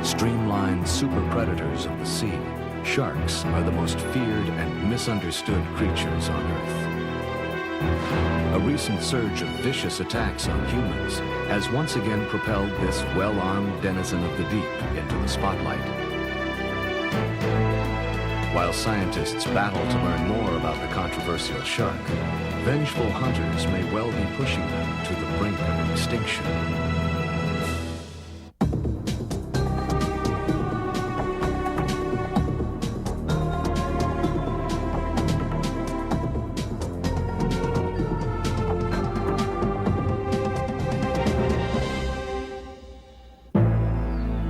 Streamlined super predators of the sea, sharks are the most feared and misunderstood creatures on Earth. A recent surge of vicious attacks on humans has once again propelled this well-armed denizen of the deep into the spotlight. While scientists battle to learn more about the controversial shark, vengeful hunters may well be pushing them to the brink of extinction.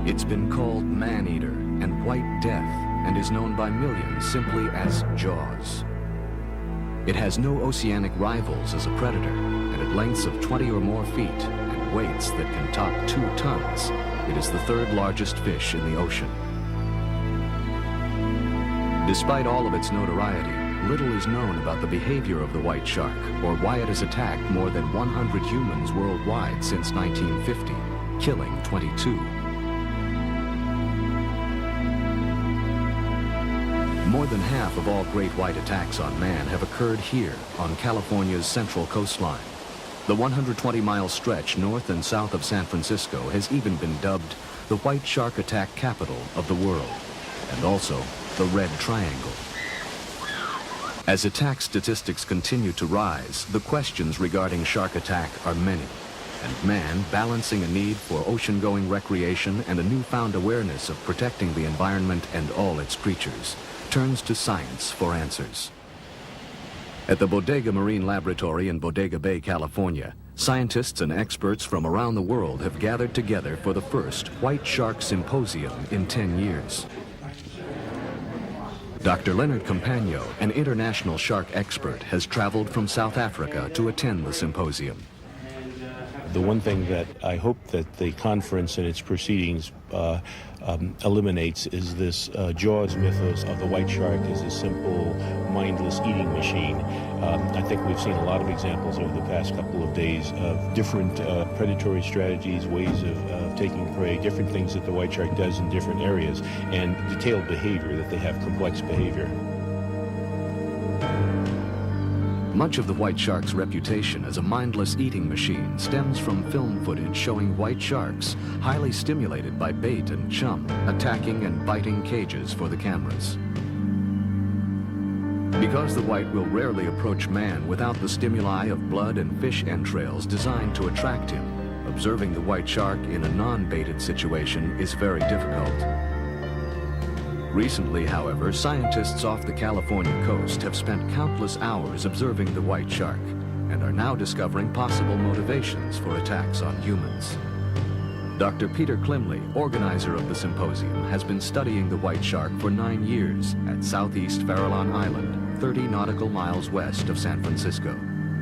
It's been called man-eater and white death and is known by millions simply as Jaws. It has no oceanic rivals as a predator, and at lengths of 20 or more feet and weights that can top 2 tons, it is the third largest fish in the ocean. Despite all of its notoriety, little is known about the behavior of the white shark or why it has attacked more than 100 humans worldwide since 1950, killing 22. More than half of all great white attacks on man have occurred here on California's central coastline. The 120-mile stretch north and south of San Francisco has even been dubbed the white shark attack capital of the world, and also the Red Triangle. As attack statistics continue to rise, the questions regarding shark attack are many, and man, balancing a need for ocean-going recreation and a newfound awareness of protecting the environment and all its creatures, turns to science for answers. At the Bodega Marine Laboratory in Bodega Bay, California, scientists and experts from around the world have gathered together for the first White Shark Symposium in 10 years. Dr. Leonard Campagno, an international shark expert, has traveled from South Africa to attend the symposium. The one thing that I hope that the conference and its proceedings eliminates is this Jaws mythos of the white shark as a simple, mindless eating machine. I think we've seen a lot of examples over the past couple of days of different predatory strategies, ways of taking prey, different things that the white shark does in different areas, and detailed behavior, that they have complex behavior. Much of the white shark's reputation as a mindless eating machine stems from film footage showing white sharks, highly stimulated by bait and chum, attacking and biting cages for the cameras. Because the white will rarely approach man without the stimuli of blood and fish entrails designed to attract him, observing the white shark in a non-baited situation is very difficult. Recently, however, scientists off the California coast have spent countless hours observing the white shark and are now discovering possible motivations for attacks on humans. Dr. Peter Klimley, organizer of the symposium, has been studying the white shark for 9 years at southeast Farallon Island, 30 nautical miles west of San Francisco.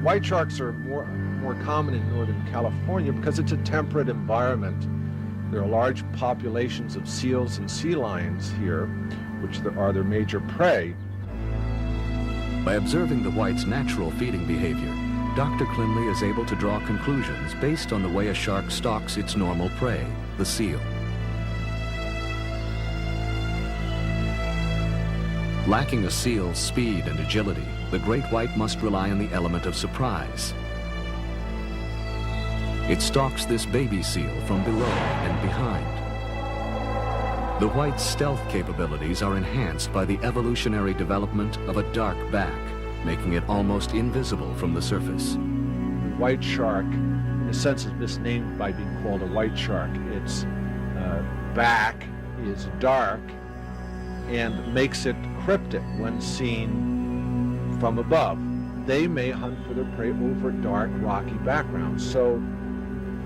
White sharks are more common in Northern California because it's a temperate environment. There are large populations of seals and sea lions here, which are their major prey. By observing the white's natural feeding behavior, Dr. Klimley is able to draw conclusions based on the way a shark stalks its normal prey, the seal. Lacking a seal's speed and agility, the great white must rely on the element of surprise. It stalks this baby seal from below and behind. The white's stealth capabilities are enhanced by the evolutionary development of a dark back, making it almost invisible from the surface. White shark, in a sense, is misnamed by being called a white shark. Its back is dark and makes it cryptic when seen from above. They may hunt for their prey over dark, rocky backgrounds. So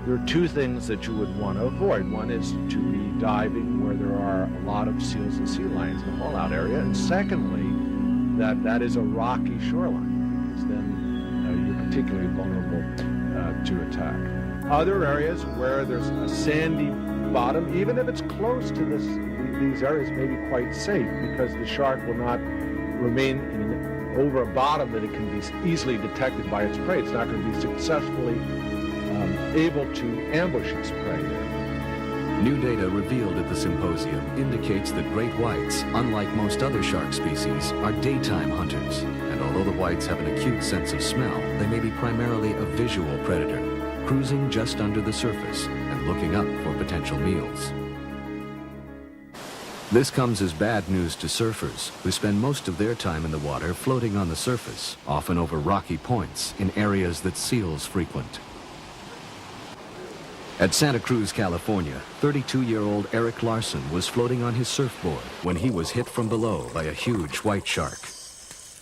there are 2 things that you would want to avoid. One is to be diving where there are a lot of seals and sea lions in the fallout area. And secondly, that is a rocky shoreline, because then you're particularly vulnerable to attack. Other areas where there's a sandy bottom, even if it's close to these areas, may be quite safe, because the shark will not remain over a bottom that it can be easily detected by its prey. It's not going to be successfully able to ambush its prey there. New data revealed at the symposium indicates that great whites, unlike most other shark species, are daytime hunters. And although the whites have an acute sense of smell, they may be primarily a visual predator, cruising just under the surface and looking up for potential meals. This comes as bad news to surfers, who spend most of their time in the water floating on the surface, often over rocky points in areas that seals frequent. At Santa Cruz, California, 32-year-old Eric Larson was floating on his surfboard when he was hit from below by a huge white shark.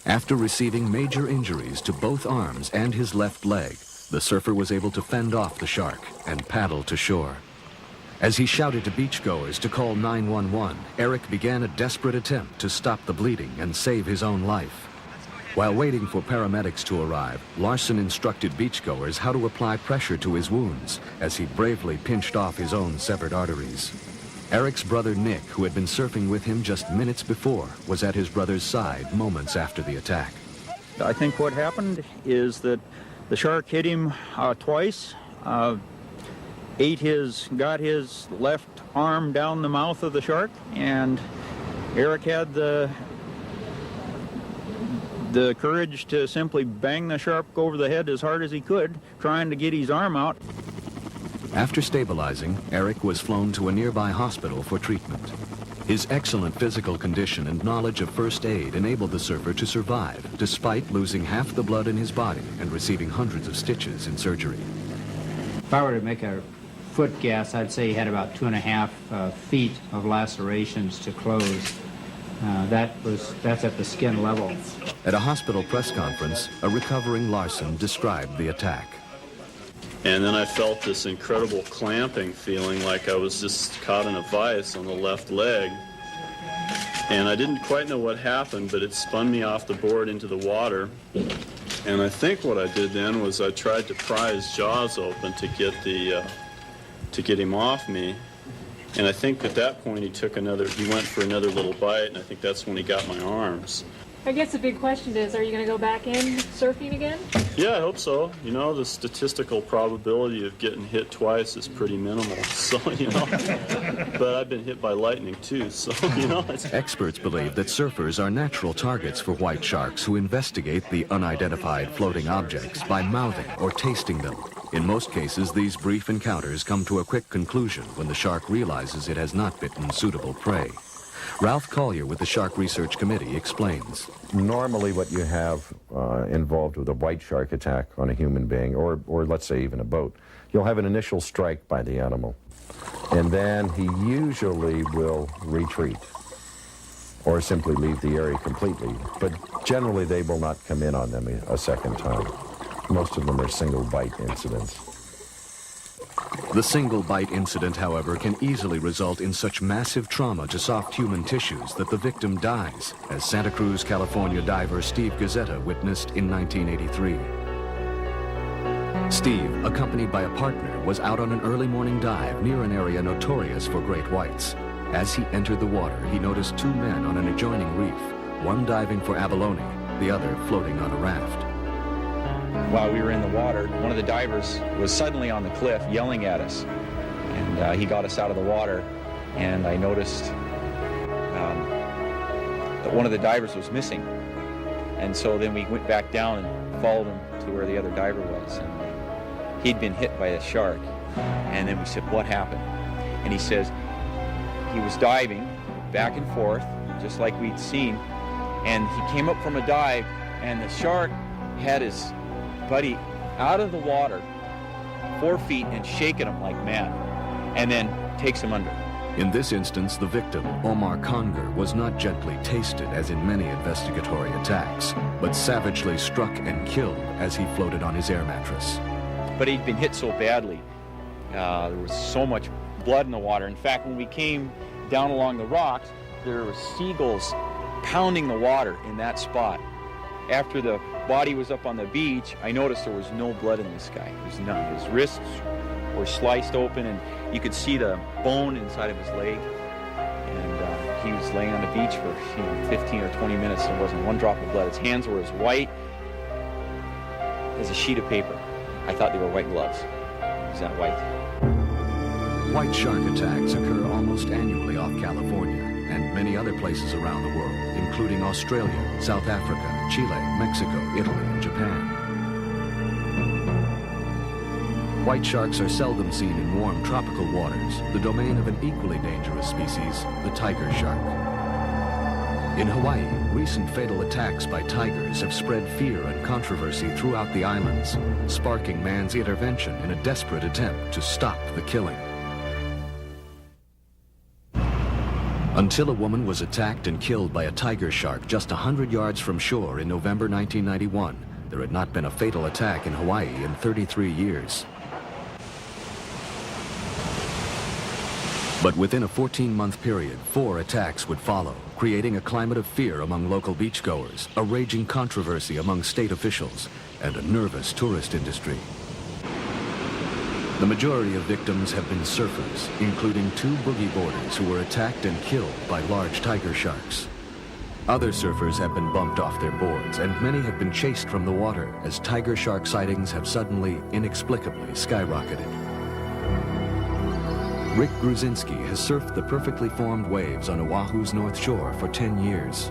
After receiving major injuries to both arms and his left leg, the surfer was able to fend off the shark and paddle to shore. As he shouted to beachgoers to call 911, Eric began a desperate attempt to stop the bleeding and save his own life. While waiting for paramedics to arrive, Larson instructed beachgoers how to apply pressure to his wounds as he bravely pinched off his own severed arteries. Eric's brother Nick, who had been surfing with him just minutes before, was at his brother's side moments after the attack. I think what happened is that the shark hit him twice, got his left arm down the mouth of the shark, and Eric had the courage to simply bang the shark over the head as hard as he could, trying to get his arm out. After stabilizing, Eric was flown to a nearby hospital for treatment. His excellent physical condition and knowledge of first aid enabled the surfer to survive, despite losing half the blood in his body and receiving hundreds of stitches in surgery. If I were to make a foot guess, I'd say he had about 2.5 feet of lacerations to close. That's at the skin level. At a hospital press conference, a recovering Larson described the attack. And then I felt this incredible clamping feeling, like I was just caught in a vise on the left leg. And I didn't quite know what happened, but it spun me off the board into the water. And I think what I did then was I tried to pry his jaws open to get him off me. And I think at that point he went for another little bite, and I think that's when he got my arms. I guess the big question is, are you going to go back in surfing again? Yeah, I hope so. You know, the statistical probability of getting hit twice is pretty minimal. So, you know, but I've been hit by lightning too, so, you know. Experts believe that surfers are natural targets for white sharks who investigate the unidentified floating objects by mouthing or tasting them. In most cases, these brief encounters come to a quick conclusion when the shark realizes it has not bitten suitable prey. Ralph Collier with the Shark Research Committee explains. Normally what you have involved with a white shark attack on a human being, or let's say even a boat, you'll have an initial strike by the animal. And then he usually will retreat or simply leave the area completely. But generally they will not come in on them a second time. Most of them are single bite incidents. The single bite incident, however, can easily result in such massive trauma to soft human tissues that the victim dies, as Santa Cruz, California diver Steve Gazzetta witnessed in 1983. Steve, accompanied by a partner, was out on an early morning dive near an area notorious for great whites. As he entered the water, he noticed two men on an adjoining reef, one diving for abalone, the other floating on a raft. While we were in the water, one of the divers was suddenly on the cliff yelling at us. And he got us out of the water, and I noticed that one of the divers was missing. And so then we went back down and followed him to where the other diver was. And he'd been hit by a shark. And then we said, what happened? And he says he was diving back and forth, just like we'd seen. And he came up from a dive, and the shark had his buddy out of the water 4 feet and shaking him like mad, and then takes him under. In this instance, the victim, Omar Conger, was not gently tasted as in many investigatory attacks, but savagely struck and killed as he floated on his air mattress. But he'd been hit so badly, there was so much blood in the water. In fact, when we came down along the rocks, there were seagulls pounding the water in that spot. After the body was up on the beach, I noticed there was no blood in this guy. There was none. His wrists were sliced open, and you could see the bone inside of his leg. And he was laying on the beach for 15 or 20 minutes. There wasn't one drop of blood. His hands were as white as a sheet of paper. I thought they were white gloves. He was that white. White shark attacks occur almost annually off California and many other places around the world, including Australia, South Africa, Chile, Mexico, Italy, and Japan. White sharks are seldom seen in warm tropical waters, the domain of an equally dangerous species, the tiger shark. In Hawaii, recent fatal attacks by tigers have spread fear and controversy throughout the islands, sparking man's intervention in a desperate attempt to stop the killing. Until a woman was attacked and killed by a tiger shark just 100 yards from shore in November 1991, there had not been a fatal attack in Hawaii in 33 years. But within a 14-month period, 4 attacks would follow, creating a climate of fear among local beachgoers, a raging controversy among state officials, and a nervous tourist industry. The majority of victims have been surfers, including 2 boogie boarders who were attacked and killed by large tiger sharks. Other surfers have been bumped off their boards, and many have been chased from the water as tiger shark sightings have suddenly, inexplicably skyrocketed. Rick Gruzinski has surfed the perfectly formed waves on Oahu's North Shore for 10 years.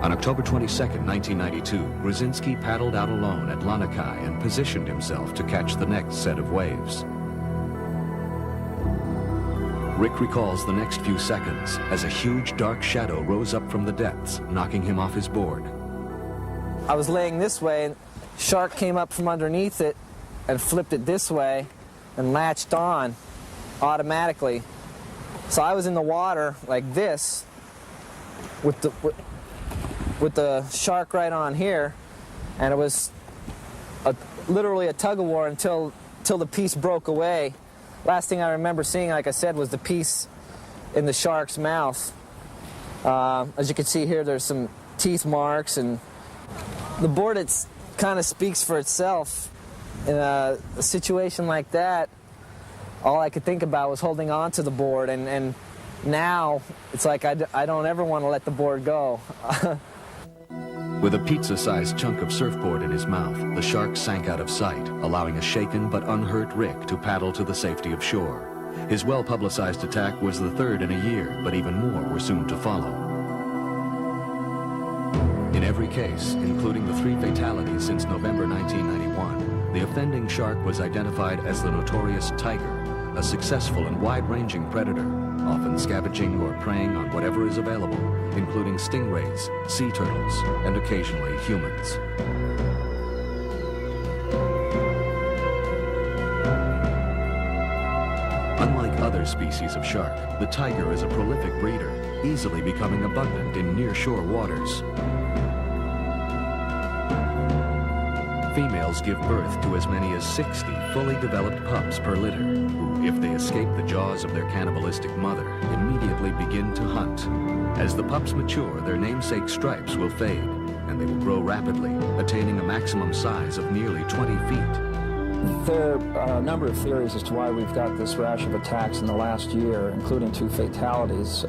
On October 22, 1992, Gruzinski paddled out alone at Lanikai and positioned himself to catch the next set of waves. Rick recalls the next few seconds as a huge dark shadow rose up from the depths, knocking him off his board. I was laying this way, and a shark came up from underneath it and flipped it this way and latched on automatically. So I was in the water like this with the shark right on here, and it was literally a tug-of-war until the piece broke away. Last thing I remember seeing, like I said, was the piece in the shark's mouth. As you can see here, there's some teeth marks, and the board kind of speaks for itself. In a situation like that, all I could think about was holding on to the board, and now it's like I don't ever want to let the board go. With a pizza-sized chunk of surfboard in his mouth, the shark sank out of sight, allowing a shaken but unhurt Rick to paddle to the safety of shore. His well-publicized attack was the 3rd in a year, but even more were soon to follow. In every case, including the 3 fatalities since November 1991, the offending shark was identified as the notorious tiger, a successful and wide-ranging predator, often scavenging or preying on whatever is available, including stingrays, sea turtles, and occasionally humans. Unlike other species of shark, the tiger is a prolific breeder, easily becoming abundant in near-shore waters. Females give birth to as many as 60 fully developed pups per litter, who, if they escape the jaws of their cannibalistic mother, immediately begin to hunt. As the pups mature, their namesake stripes will fade, and they will grow rapidly, attaining a maximum size of nearly 20 feet. There are a number of theories as to why we've got this rash of attacks in the last year, including 2 fatalities.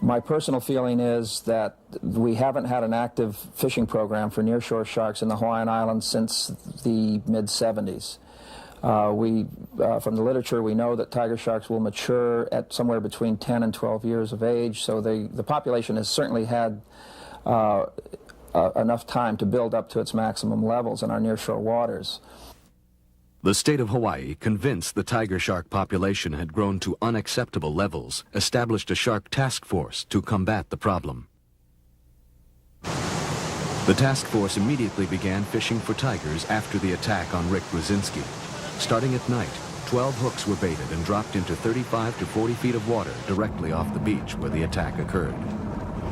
My personal feeling is that we haven't had an active fishing program for nearshore sharks in the Hawaiian Islands since the mid-70s. From the literature, we know that tiger sharks will mature at somewhere between 10 and 12 years of age, so the population has certainly had enough time to build up to its maximum levels in our nearshore waters. The state of Hawaii, convinced the tiger shark population had grown to unacceptable levels, established a shark task force to combat the problem. The task force immediately began fishing for tigers after the attack on Rick Gruzinski. Starting at night, 12 hooks were baited and dropped into 35 to 40 feet of water directly off the beach where the attack occurred.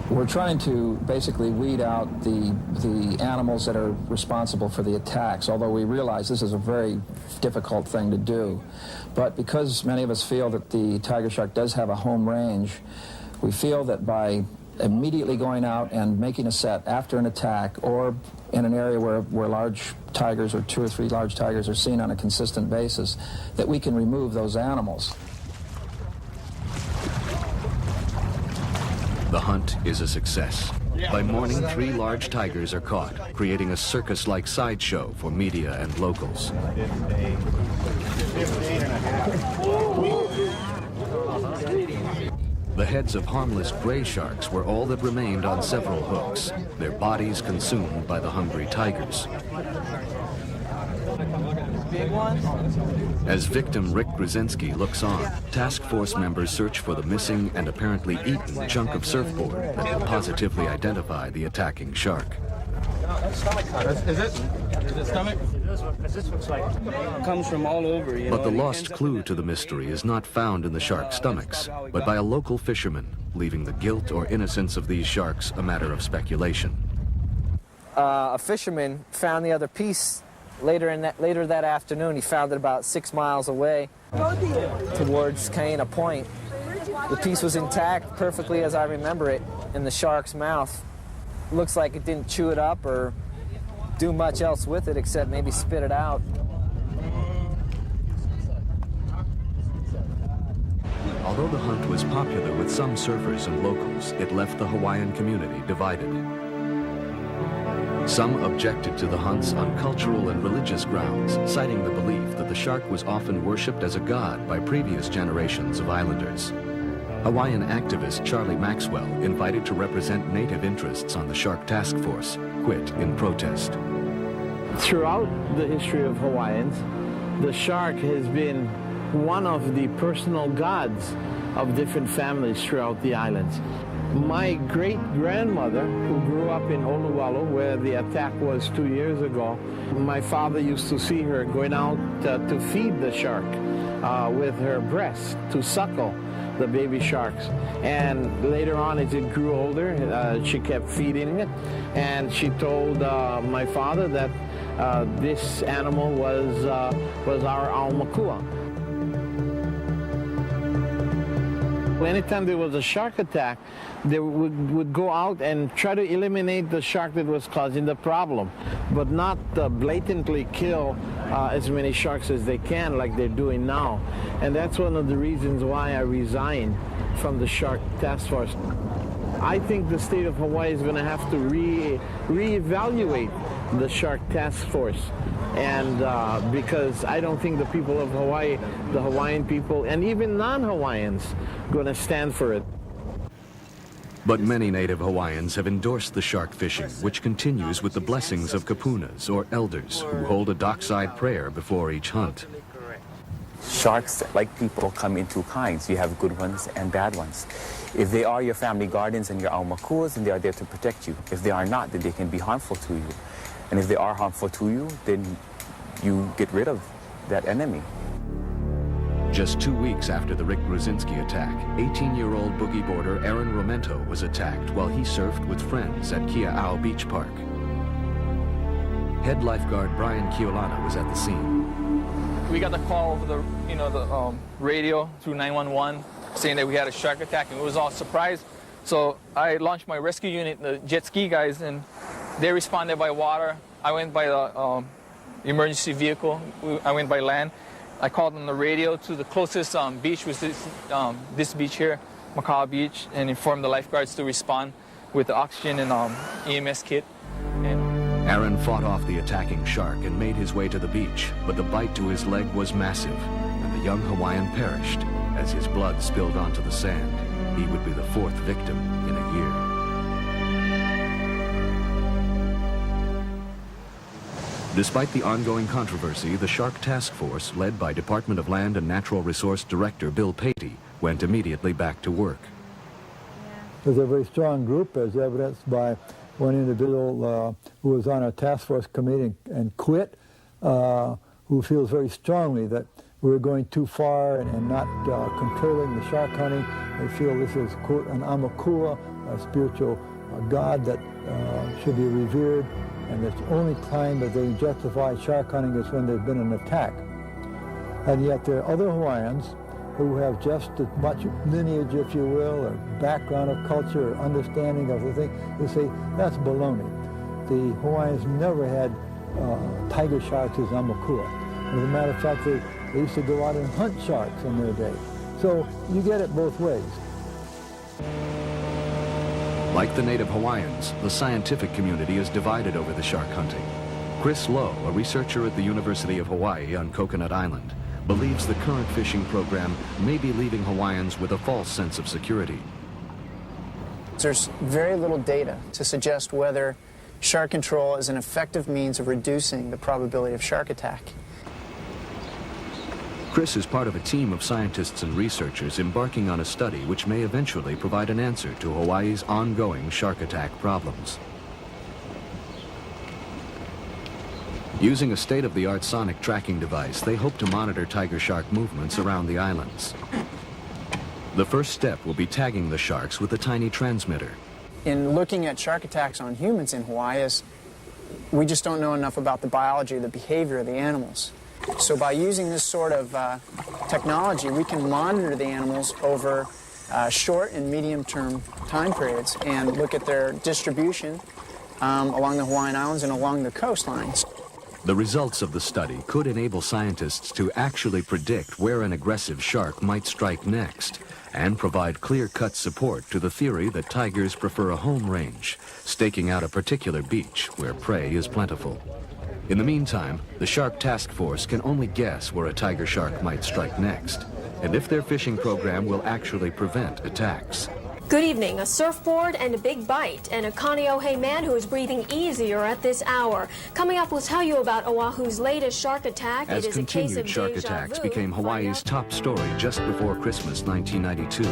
We're trying to basically weed out the animals that are responsible for the attacks, although we realize this is a very difficult thing to do. But because many of us feel that the tiger shark does have a home range, we feel that by immediately going out and making a set after an attack, or in an area where large tigers or 2 or 3 large tigers are seen on a consistent basis, that we can remove those animals. The hunt is a success. By morning, 3 large tigers are caught, creating a circus-like sideshow for media and locals. The heads of harmless gray sharks were all that remained on several hooks, their bodies consumed by the hungry tigers. As victim Rick Grzinski looks on, task force members search for the missing and apparently eaten chunk of surfboard that will positively identify the attacking shark. Is it stomach? Comes from all over, you know. But the lost clue to the mystery is not found in the shark stomachs, but by a local fisherman, leaving the guilt or innocence of these sharks a matter of speculation. A fisherman found the other piece later that afternoon. He found it about 6 miles away towards Cayena Point. The piece was intact, perfectly as I remember it, in the shark's mouth. Looks like it didn't chew it up or do much else with it except maybe spit it out. Although the hunt was popular with some surfers and locals, it left the Hawaiian community divided. Some objected to the hunts on cultural and religious grounds, citing the belief that the shark was often worshipped as a god by previous generations of islanders. Hawaiian activist Charlie Maxwell, invited to represent native interests on the Shark Task Force, quit in protest. Throughout the history of Hawaiians, the shark has been one of the personal gods of different families throughout the islands. My great-grandmother, who grew up in Oluwalu, where the attack was 2 years ago, my father used to see her going out to feed the shark with her breast, to suckle the baby sharks. And later on, as it grew older, she kept feeding it, and she told my father that this animal was our aumakua. Anytime there was a shark attack, they would go out and try to eliminate the shark that was causing the problem, but not blatantly kill as many sharks as they can like they're doing now. And that's one of the reasons why I resigned from the Shark Task Force. I think the state of Hawaii is going to have to reevaluate the Shark Task Force. And because I don't think the people of Hawaii, the Hawaiian people, and even non-Hawaiians, going to stand for it. But many native Hawaiians have endorsed the shark fishing, which continues with the blessings of kapunas, or elders, who hold a dockside prayer before each hunt. Sharks, like people, come in 2 kinds. You have good ones and bad ones. If they are your family guardians and your aumakuas, then they are there to protect you. If they are not, then they can be harmful to you. And if they are harmful to you, then you get rid of that enemy. Just 2 weeks after the Rick Grzinski attack, 18-year-old boogie boarder Aaron Romento was attacked while he surfed with friends at Kia'au Beach Park. Head lifeguard Brian Kiolana was at the scene. We got the call over the radio through 911 saying that we had a shark attack, and we was all surprised. So I launched my rescue unit, the jet ski guys, and they responded by water. I went by the emergency vehicle. I went by land. I called on the radio to the closest beach, which is this beach here, Macau Beach, and informed the lifeguards to respond with the oxygen and EMS kit. Aaron fought off the attacking shark and made his way to the beach, but the bite to his leg was massive, and the young Hawaiian perished as his blood spilled onto the sand. He would be the 4th victim in a year. Despite the ongoing controversy, the Shark Task Force, led by Department of Land and Natural Resource Director Bill Patey, went immediately back to work. There's a very strong group, as evidenced by one individual who was on a task force committee and quit, who feels very strongly that we're going too far and not controlling the shark hunting. They feel this is, quote, an aumakua, a spiritual god that should be revered, and the only time that they justify shark hunting is when there's been an attack. And yet there are other Hawaiians who have just as much lineage, if you will, or background of culture, or understanding of the thing, who say, that's baloney. The Hawaiians never had tiger sharks as aumakua. As a matter of fact, they used to go out and hunt sharks in their day. So you get it both ways. Like the native Hawaiians, the scientific community is divided over the shark hunting. Chris Lowe, a researcher at the University of Hawaii on Coconut Island, believes the current fishing program may be leaving Hawaiians with a false sense of security. There's very little data to suggest whether shark control is an effective means of reducing the probability of shark attack. Chris is part of a team of scientists and researchers embarking on a study which may eventually provide an answer to Hawaii's ongoing shark attack problems. Using a state-of-the-art sonic tracking device, they hope to monitor tiger shark movements around the islands. The first step will be tagging the sharks with a tiny transmitter. In looking at shark attacks on humans in Hawaii, we just don't know enough about the biology, the behavior of the animals. So by using this sort of technology, we can monitor the animals over short and medium-term time periods and look at their distribution along the Hawaiian Islands and along the coastlines. The results of the study could enable scientists to actually predict where an aggressive shark might strike next and provide clear-cut support to the theory that tigers prefer a home range, staking out a particular beach where prey is plentiful. In the meantime, the Shark Task Force can only guess where a tiger shark might strike next, and if their fishing program will actually prevent attacks. Good evening. A surfboard and a big bite, and a Kaneohe man who is breathing easier at this hour. Coming up, we'll tell you about Oahu's latest shark attack. As it is a case continued of shark déjà attacks vu. became Hawaii's top story just before Christmas 1992,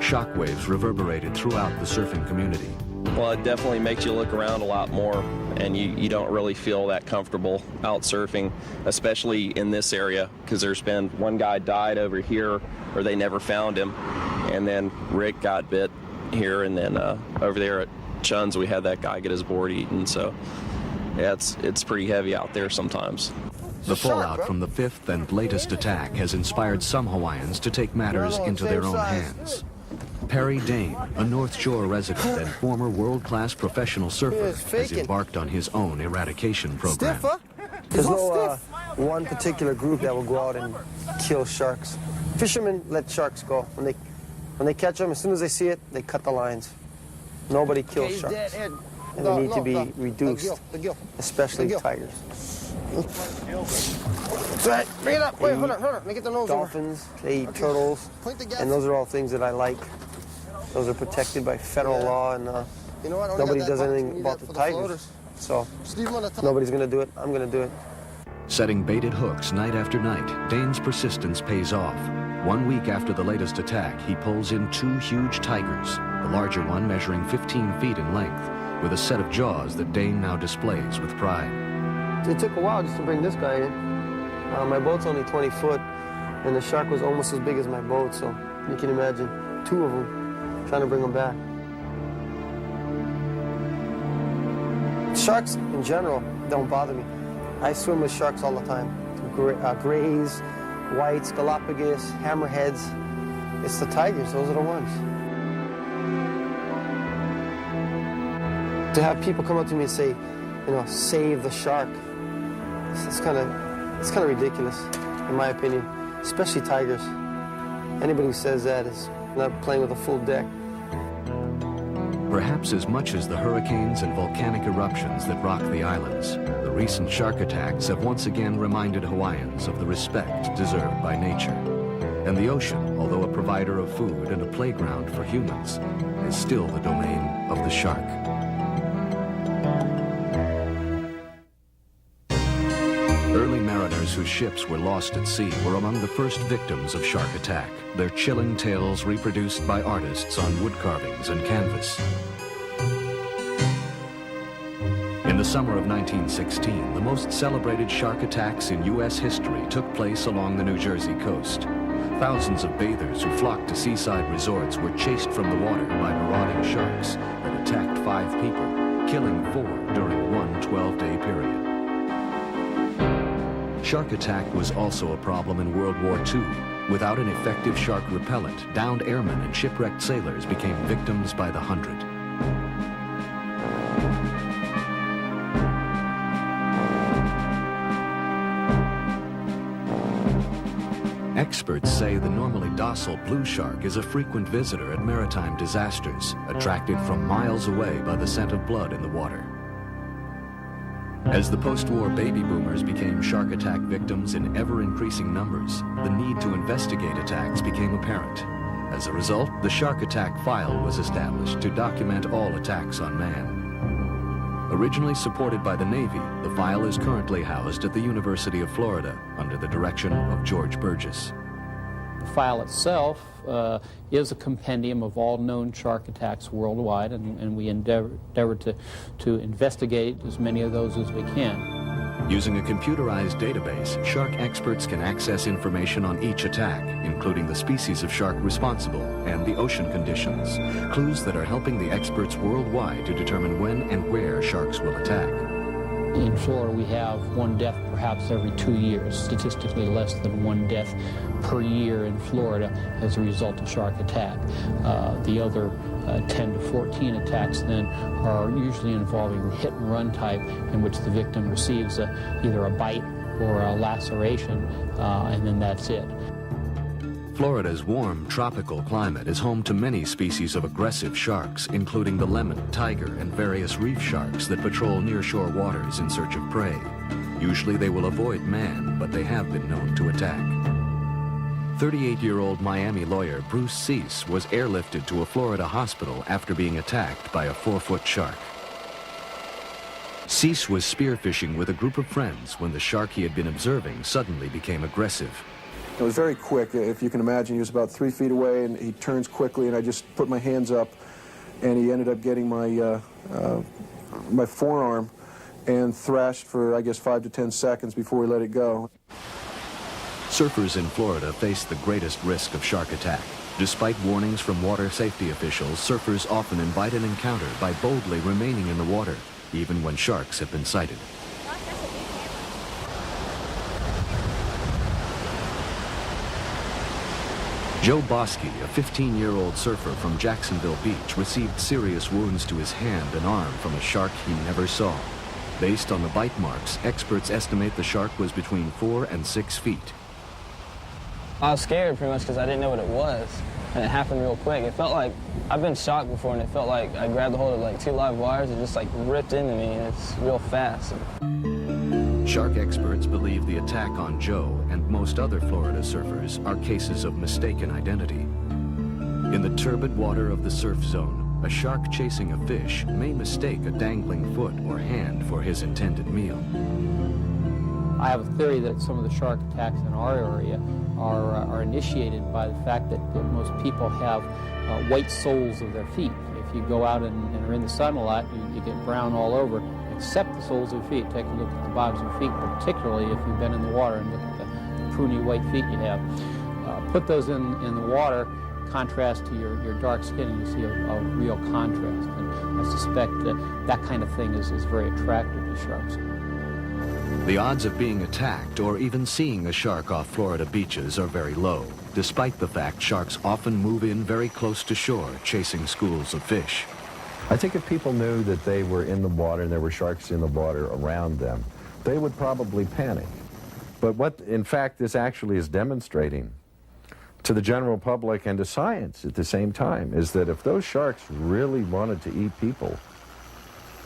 shockwaves reverberated throughout the surfing community. Well, it definitely makes you look around a lot more, and you don't really feel that comfortable out surfing, especially in this area, because there's been one guy died over here, or they never found him, and then Rick got bit here, and then over there at Chun's we had that guy get his board eaten. So yeah, it's pretty heavy out there sometimes. The fallout from the fifth and latest attack has inspired some Hawaiians to take matters into their own hands. Perry Dane, a North Shore resident and former world-class professional surfer, has embarked on his own eradication program. There's no one particular group that will go out and kill sharks. Fishermen let sharks go. When they catch them, as soon as they see it, they cut the lines. Nobody kills sharks. And they need to be reduced, especially tigers. Right, bring it up. Wait, hold on. Let me get the nose Dolphins, they eat turtles, and those are all things that I like. Those are protected by federal law, and nobody does anything about the tigers. So nobody's going to do it. I'm going to do it. Setting baited hooks night after night, Dane's persistence pays off. 1 week after the latest attack, he pulls in 2 huge tigers, the larger one measuring 15 feet in length, with a set of jaws that Dane now displays with pride. It took a while just to bring this guy in. My boat's only 20 foot, and the shark was almost as big as my boat, so you can imagine 2 of them trying to bring him back. Sharks, in general, don't bother me. I swim with sharks all the time. Grays, whites, Galapagos, hammerheads. It's the tigers, those are the ones. To have people come up to me and say, save the shark, it's kind of ridiculous, in my opinion, especially tigers. Anybody who says that is not playing with a full deck. Perhaps as much as the hurricanes and volcanic eruptions that rock the islands, the recent shark attacks have once again reminded Hawaiians of the respect deserved by nature. And the ocean, although a provider of food and a playground for humans, is still the domain of the shark. Early mariners whose ships were lost at sea were among the first victims of shark attack, their chilling tales reproduced by artists on wood carvings and canvas. In the summer of 1916, the most celebrated shark attacks in U.S. history took place along the New Jersey coast. Thousands of bathers who flocked to seaside resorts were chased from the water by marauding sharks that attacked 5 people, killing 4 during one 12-day period. Shark attack was also a problem in World War II. Without an effective shark repellent, downed airmen and shipwrecked sailors became victims by the hundred. Experts say the normally docile blue shark is a frequent visitor at maritime disasters, attracted from miles away by the scent of blood in the water. As the post-war baby boomers became shark attack victims in ever-increasing numbers, the need to investigate attacks became apparent. As a result, the Shark Attack File was established to document all attacks on man. Originally supported by the Navy, the file is currently housed at the University of Florida under the direction of George Burgess. The file itself is a compendium of all known shark attacks worldwide, and we endeavor to investigate as many of those as we can. Using a computerized database, shark experts can access information on each attack, including the species of shark responsible and the ocean conditions, clues that are helping the experts worldwide to determine when and where sharks will attack. In Florida, we have one death perhaps every 2 years, statistically less than one death per year in Florida as a result of shark attack. The other 10 to 14 attacks then are usually involving the hit-and-run type, in which the victim receives either a bite or a laceration, and then that's it. Florida's warm tropical climate is home to many species of aggressive sharks, including the lemon, tiger, and various reef sharks that patrol nearshore waters in search of prey. Usually they will avoid man, but they have been known to attack. 38-year-old Miami lawyer Bruce Cease was airlifted to a Florida hospital after being attacked by a 4-foot shark. Cease was spearfishing with a group of friends when the shark he had been observing suddenly became aggressive. It was very quick. If you can imagine, he was about 3 feet away, and he turns quickly, and I just put my hands up, and he ended up getting my my forearm and thrashed for, I guess, 5 to 10 seconds before he let it go. Surfers in Florida face the greatest risk of shark attack. Despite warnings from water safety officials, surfers often invite an encounter by boldly remaining in the water, even when sharks have been sighted. Joe Bosky, a 15-year-old surfer from Jacksonville Beach, received serious wounds to his hand and arm from a shark he never saw. Based on the bite marks, experts estimate the shark was between 4 and 6 feet. I was scared pretty much because I didn't know what it was, and it happened real quick. It felt like, I've been shocked before, and it felt like I grabbed a hold of like 2 live wires and just like ripped into me, and it's real fast. Shark experts believe the attack on Joe and most other Florida surfers are cases of mistaken identity. In the turbid water of the surf zone, a shark chasing a fish may mistake a dangling foot or hand for his intended meal. I have a theory that some of the shark attacks in our area are initiated by the fact that most people have white soles of their feet. If you go out and are in the sun a lot, you get brown all over, except the soles of your feet. Take a look at the bottoms of your feet, particularly if you've been in the water, and look at the pruny white feet you have. Put those in the water, contrast to your dark skin, and you see a real contrast. And I suspect that kind of thing is very attractive to sharks. The odds of being attacked or even seeing a shark off Florida beaches are very low, despite the fact sharks often move in very close to shore, chasing schools of fish. I think if people knew that they were in the water and there were sharks in the water around them, they would probably panic. But what, in fact, this actually is demonstrating to the general public and to science at the same time is that if those sharks really wanted to eat people,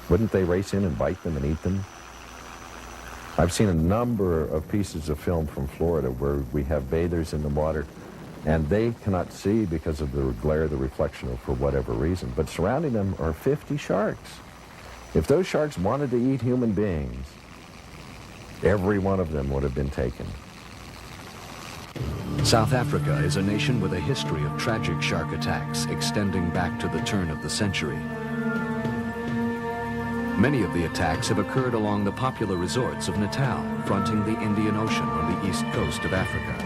wouldn't they race in and bite them and eat them? I've seen a number of pieces of film from Florida where we have bathers in the water and they cannot see because of the glare, the reflection, or for whatever reason. But surrounding them are 50 sharks. If those sharks wanted to eat human beings, every one of them would have been taken. South Africa is a nation with a history of tragic shark attacks extending back to the turn of the century. Many of the attacks have occurred along the popular resorts of Natal, fronting the Indian Ocean on the east coast of Africa.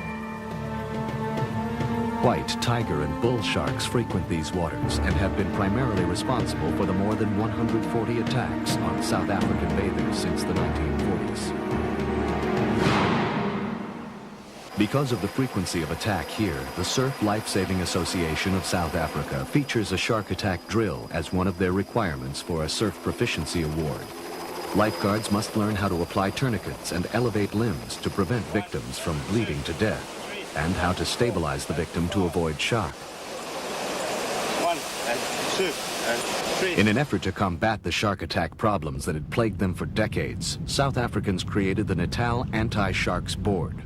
White, tiger, and bull sharks frequent these waters and have been primarily responsible for the more than 140 attacks on South African bathers since the 1940s. Because of the frequency of attack here, the Surf Life-Saving Association of South Africa features a shark attack drill as one of their requirements for a Surf Proficiency Award. Lifeguards must learn how to apply tourniquets and elevate limbs to prevent victims from bleeding to death. and how to stabilize the victim to avoid shock. 1 and 2 and 3. In an effort to combat the shark attack problems that had plagued them for decades, South Africans created the Natal Anti-Sharks Board.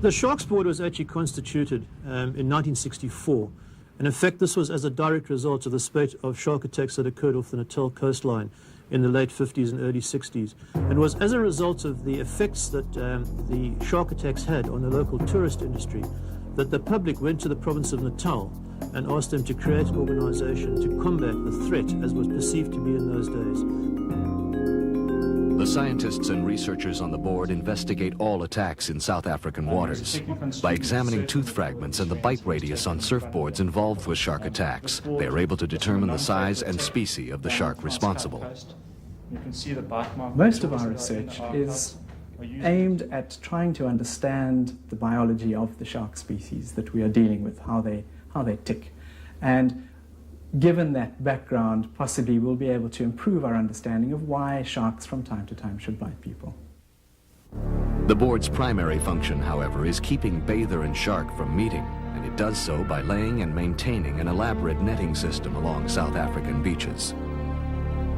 The Sharks Board was actually constituted in 1964. And in fact, this was as a direct result of the spate of shark attacks that occurred off the Natal coastline in the late 50s and early 60s. And was as a result of the effects that the shark attacks had on the local tourist industry that the public went to the province of Natal and asked them to create an organization to combat the threat as was perceived to be in those days. The scientists and researchers on the board investigate all attacks in South African waters. By examining tooth fragments and the bite radius on surfboards involved with shark attacks, they are able to determine the size and species of the shark responsible. Most of our research is aimed at trying to understand the biology of the shark species that we are dealing with, how they tick. And given that background, possibly we'll be able to improve our understanding of why sharks from time to time should bite people. The board's primary function, however, is keeping bather and shark from meeting, and it does so by laying and maintaining an elaborate netting system along South African beaches.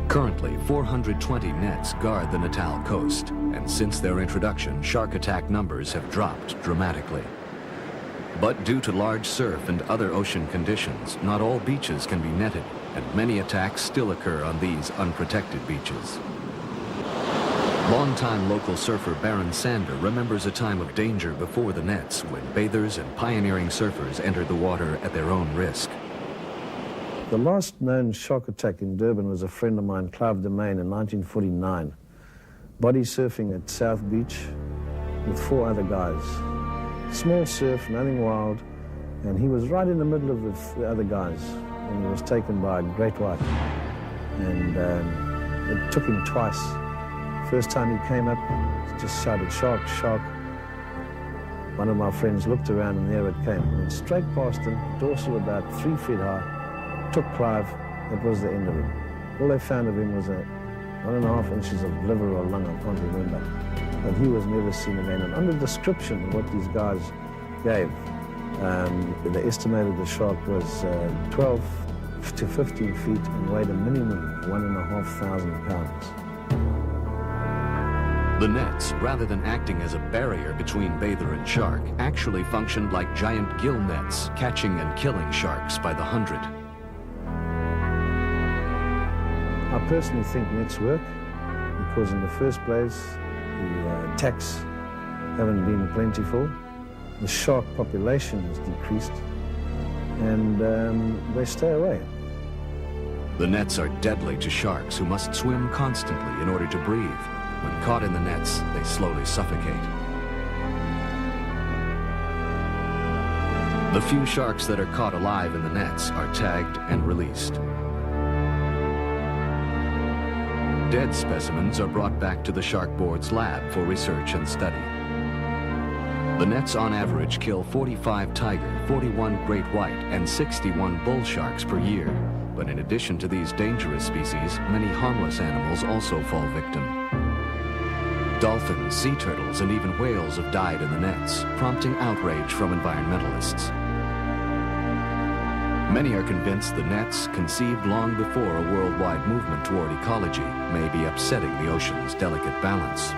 Currently, 420 nets guard the Natal coast, and since their introduction, shark attack numbers have dropped dramatically. But due to large surf and other ocean conditions, not all beaches can be netted, and many attacks still occur on these unprotected beaches. Longtime local surfer Baron Sander remembers a time of danger before the nets when bathers and pioneering surfers entered the water at their own risk. The last known shark attack in Durban was a friend of mine, Clive Demain, in 1949. Body surfing at South Beach with 4 other guys. Small surf, nothing wild, and he was right in the middle of the other guys, and he was taken by a great white. And it took him twice. First time he came up, he just shouted, "Shark, shark." One of my friends looked around, and there it came. Went straight past him, dorsal about 3 feet high, took Clive. That was the end of him. All they found of him was 1.5 inches of liver or lung, I can't remember. But he was never seen again. And under the description of what these guys gave, they estimated the shark was 12 to 15 feet and weighed a minimum of 1,500 pounds. The nets, rather than acting as a barrier between bather and shark, actually functioned like giant gill nets, catching and killing sharks by the hundred. I personally think nets work because in the first place, the attacks haven't been plentiful, the shark population has decreased, and they stay away. The nets are deadly to sharks who must swim constantly in order to breathe. When caught in the nets, they slowly suffocate. The few sharks that are caught alive in the nets are tagged and released. Dead specimens are brought back to the Shark Board's lab for research and study. The nets on average kill 45 tiger, 41 great white, and 61 bull sharks per year. But in addition to these dangerous species, many harmless animals also fall victim. Dolphins, sea turtles, and even whales have died in the nets, prompting outrage from environmentalists. Many are convinced the nets, conceived long before a worldwide movement toward ecology, may be upsetting the ocean's delicate balance.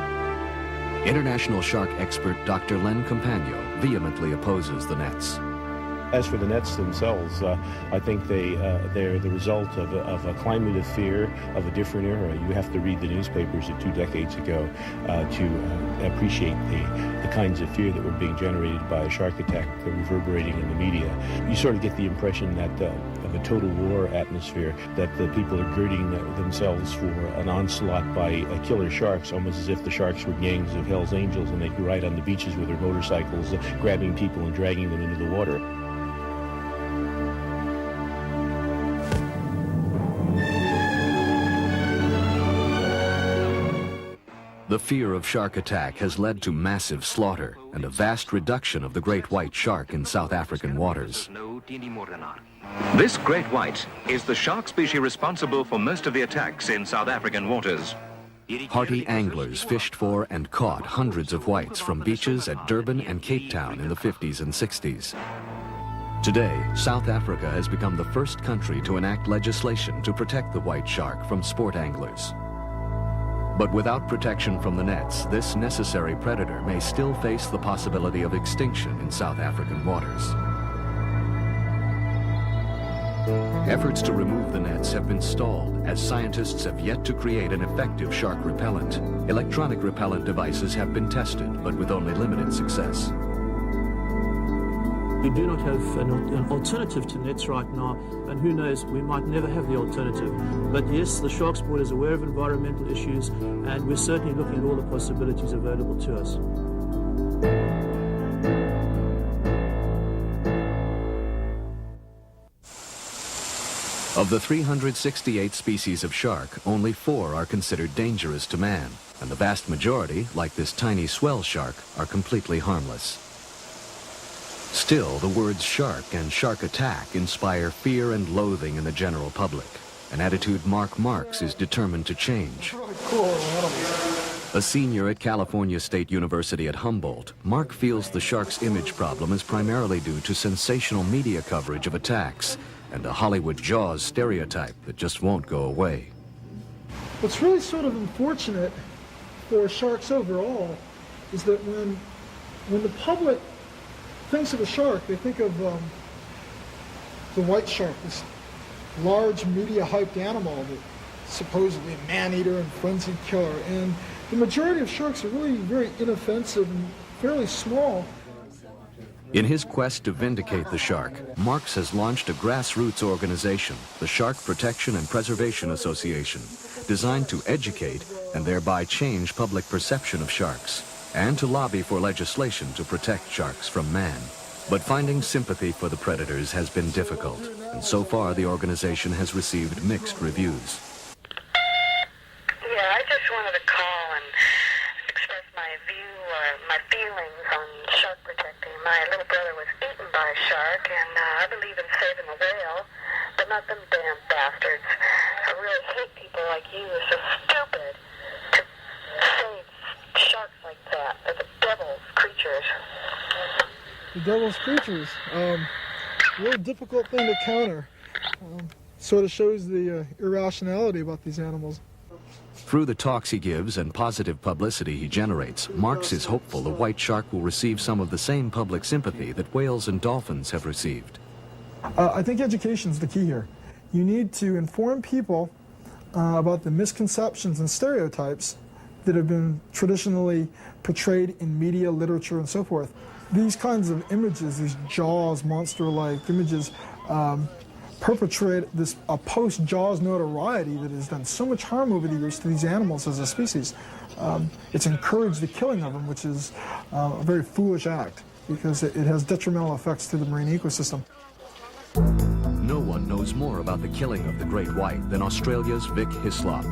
International shark expert Dr. Len Campagno vehemently opposes the nets. As for the nets themselves, I think they're the result of a climate of fear of a different era. You have to read the newspapers of 2 decades ago to appreciate the kinds of fear that were being generated by a shark attack reverberating in the media. You sort of get the impression that of a total war atmosphere, that the people are girding themselves for an onslaught by killer sharks, almost as if the sharks were gangs of Hell's Angels and they could ride on the beaches with their motorcycles, grabbing people and dragging them into the water. The fear of shark attack has led to massive slaughter and a vast reduction of the great white shark in South African waters. This great white is the shark species responsible for most of the attacks in South African waters. Hardy anglers fished for and caught hundreds of whites from beaches at Durban and Cape Town in the 50s and 60s. Today, South Africa has become the first country to enact legislation to protect the white shark from sport anglers. But without protection from the nets, this necessary predator may still face the possibility of extinction in South African waters. Efforts to remove the nets have been stalled as scientists have yet to create an effective shark repellent. Electronic repellent devices have been tested, but with only limited success. We do not have an alternative to nets right now, and who knows, we might never have the alternative. But yes, the Sharks Board is aware of environmental issues, and we're certainly looking at all the possibilities available to us. Of the 368 species of shark, only 4 are considered dangerous to man, and the vast majority, like this tiny swell shark, are completely harmless. Still, the words shark and shark attack inspire fear and loathing in the general public, an attitude Mark Marks is determined to change. A senior at California State University at Humboldt, Mark feels the shark's image problem is primarily due to sensational media coverage of attacks and a Hollywood Jaws stereotype that just won't go away. What's really sort of unfortunate for sharks overall is that when the public thinks of a shark, they think of the white shark, this large media-hyped animal that supposedly a man-eater and frenzied killer. And the majority of sharks are really very inoffensive and fairly small. In his quest to vindicate the shark, Marks has launched a grassroots organization, the Shark Protection and Preservation Association, designed to educate and thereby change public perception of sharks, and to lobby for legislation to protect sharks from man. But finding sympathy for the predators has been difficult, and so far the organization has received mixed reviews. Yeah, I just wanted to call and express my view or my feelings on shark protecting. My little brother was eaten by a shark, and I believe in saving a whale, but not them damn bastards. I really hate people like you. It's so stupid to save sharks like that. They're the devil's creatures. The devil's creatures. Really difficult thing to counter. Sort of shows the irrationality about these animals. Through the talks he gives and positive publicity he generates, Marks is hopeful the white shark will receive some of the same public sympathy that whales and dolphins have received. I think education is the key here. You need to inform people about the misconceptions and stereotypes that have been traditionally portrayed in media, literature, and so forth. These kinds of images, these Jaws monster-like images, perpetrate this post-Jaws notoriety that has done so much harm over the years to these animals as a species. It's encouraged the killing of them, which is a very foolish act because it has detrimental effects to the marine ecosystem. No one knows more about the killing of the great white than Australia's Vic Hislop.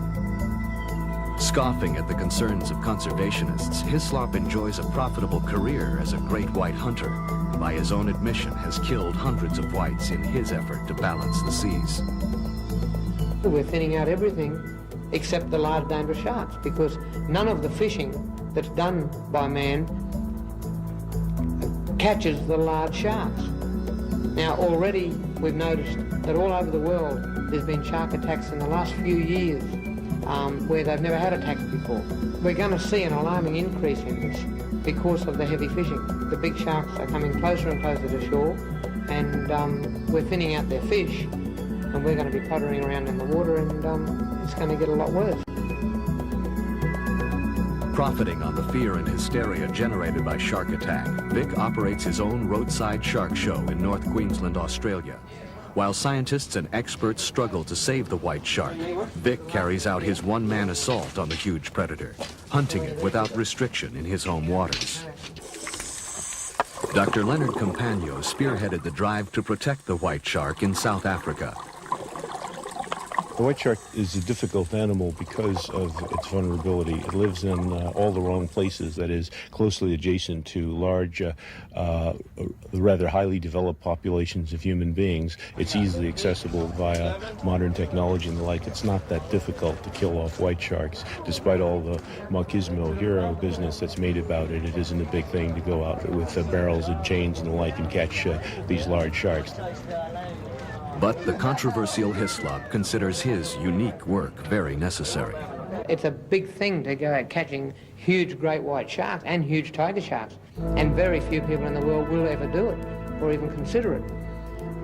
Scoffing at the concerns of conservationists, Hislop enjoys a profitable career as a great white hunter, and by his own admission has killed hundreds of whites in his effort to balance the seas. We're thinning out everything except the large dangerous sharks, because none of the fishing that's done by man catches the large sharks. Now already we've noticed that all over the world there's been shark attacks in the last few years where they've never had attacks before. We're going to see an alarming increase in this because of the heavy fishing. The big sharks are coming closer and closer to shore, and we're thinning out their fish, and we're going to be puttering around in the water, and it's going to get a lot worse. Profiting on the fear and hysteria generated by shark attack, Vic operates his own roadside shark show in North Queensland, Australia. While scientists and experts struggle to save the white shark, Vic carries out his one-man assault on the huge predator, hunting it without restriction in his home waters. Dr. Leonard Campagno spearheaded the drive to protect the white shark in South Africa. The white shark is a difficult animal because of its vulnerability. It lives in all the wrong places, that is, closely adjacent to large, rather highly developed populations of human beings. It's easily accessible via modern technology and the like. It's not that difficult to kill off white sharks, despite all the machismo hero business that's made about it. It isn't a big thing to go out with barrels and chains and the like and catch these large sharks. But the controversial Hislop considers his unique work very necessary. It's a big thing to go out catching huge great white sharks and huge tiger sharks, and very few people in the world will ever do it or even consider it.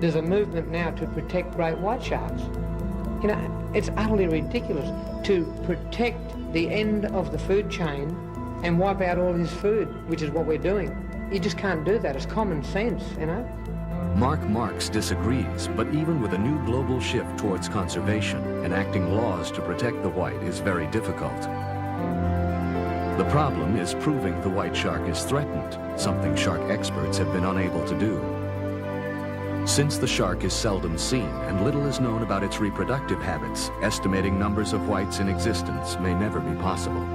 There's a movement now to protect great white sharks. You know, it's utterly ridiculous to protect the end of the food chain and wipe out all his food, which is what we're doing. You just can't do that. It's common sense, you know. Mark Marks disagrees, but even with a new global shift towards conservation, enacting laws to protect the white is very difficult. The problem is proving the white shark is threatened, something shark experts have been unable to do. Since the shark is seldom seen and little is known about its reproductive habits, estimating numbers of whites in existence may never be possible.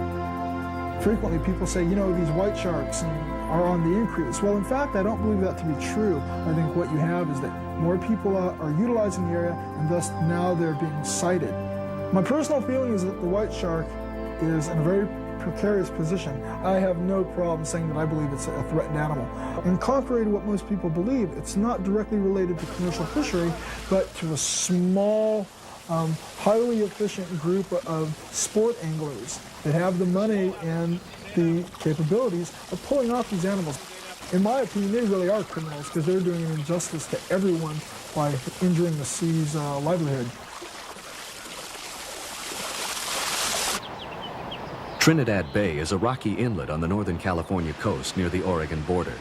Frequently people say, you know, these white sharks are on the increase. Well, in fact, I don't believe that to be true. I think what you have is that more people are utilizing the area, and thus now they're being sighted. My personal feeling is that the white shark is in a very precarious position. I have no problem saying that I believe it's a threatened animal. And contrary to what most people believe, it's not directly related to commercial fishery, but to a small, highly efficient group of sport anglers that have the money and the capabilities of pulling off these animals. In my opinion, they really are criminals because they're doing an injustice to everyone by injuring the sea's livelihood. Trinidad Bay is a rocky inlet on the Northern California coast near the Oregon border.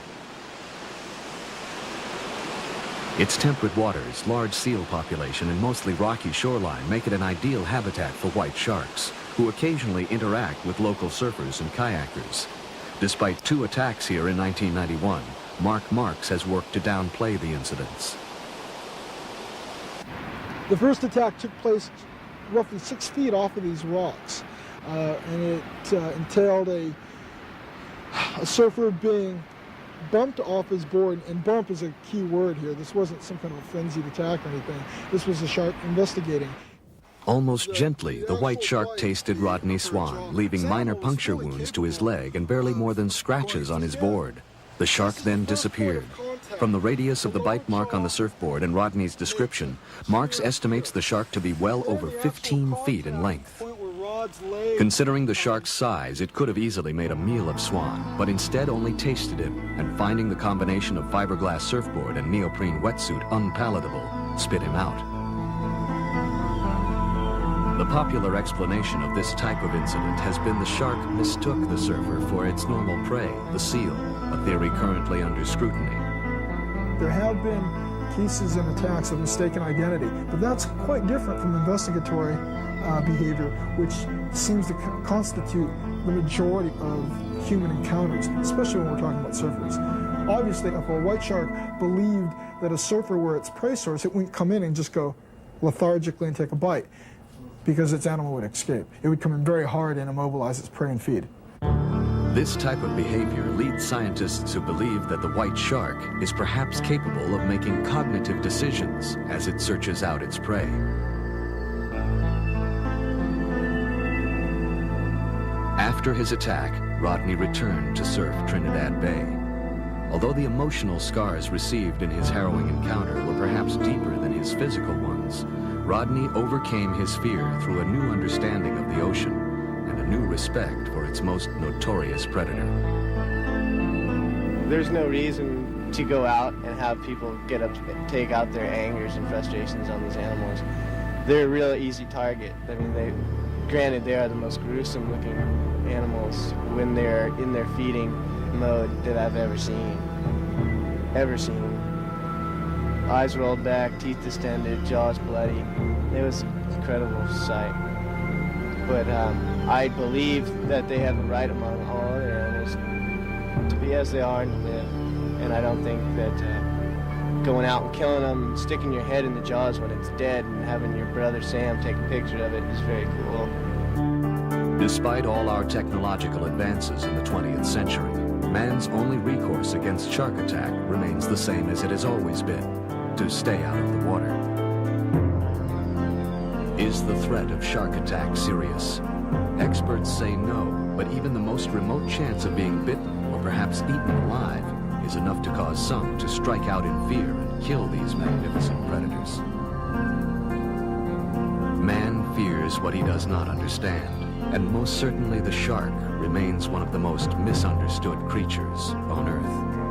Its temperate waters, large seal population, and mostly rocky shoreline make it an ideal habitat for white sharks, who occasionally interact with local surfers and kayakers. Despite 2 attacks here in 1991, Mark Marks has worked to downplay the incidents. The first attack took place roughly 6 feet off of these rocks, and it entailed a surfer being bumped off his board, and bump is a key word here. This wasn't some kind of a frenzied attack or anything. This was a shark investigating. Almost gently, the white shark tasted Rodney Swan, leaving minor puncture wounds to his leg and barely more than scratches on his board. The shark then disappeared. From the radius of the bite mark on the surfboard and Rodney's description, Marks estimates the shark to be well over 15 feet in length. Considering the shark's size, it could have easily made a meal of Swan, but instead only tasted him, and finding the combination of fiberglass surfboard and neoprene wetsuit unpalatable, spit him out. The popular explanation of this type of incident has been the shark mistook the surfer for its normal prey, the seal, a theory currently under scrutiny. There have been cases and attacks of mistaken identity, but that's quite different from investigatory behavior, which seems to constitute the majority of human encounters, especially when we're talking about surfers. Obviously, if a white shark believed that a surfer were its prey source, it wouldn't come in and just go lethargically and take a bite, because its animal would escape. It would come in very hard and immobilize its prey and feed. This type of behavior leads scientists to believe that the white shark is perhaps capable of making cognitive decisions as it searches out its prey. After his attack, Rodney returned to surf Trinidad Bay. Although the emotional scars received in his harrowing encounter were perhaps deeper than his physical ones, Rodney overcame his fear through a new understanding of the ocean and a new respect for its most notorious predator. There's no reason to go out and have people take out their angers and frustrations on these animals. They're a real easy target. I mean, granted, they are the most gruesome looking animals when they're in their feeding mode that I've ever seen. Eyes rolled back, teeth distended, jaws bloody. It was an incredible sight. But I believe that they have a right among all other animals to be as they are and live. And I don't think that going out and killing them, sticking your head in the jaws when it's dead, and having your brother Sam take a picture of it is very cool. Despite all our technological advances in the 20th century, man's only recourse against shark attack remains the same as it has always been: to stay out of the water. Is the threat of shark attack serious? Experts say no, but even the most remote chance of being bitten or perhaps eaten alive is enough to cause some to strike out in fear and kill these magnificent predators. Man fears what he does not understand, and most certainly the shark remains one of the most misunderstood creatures on Earth.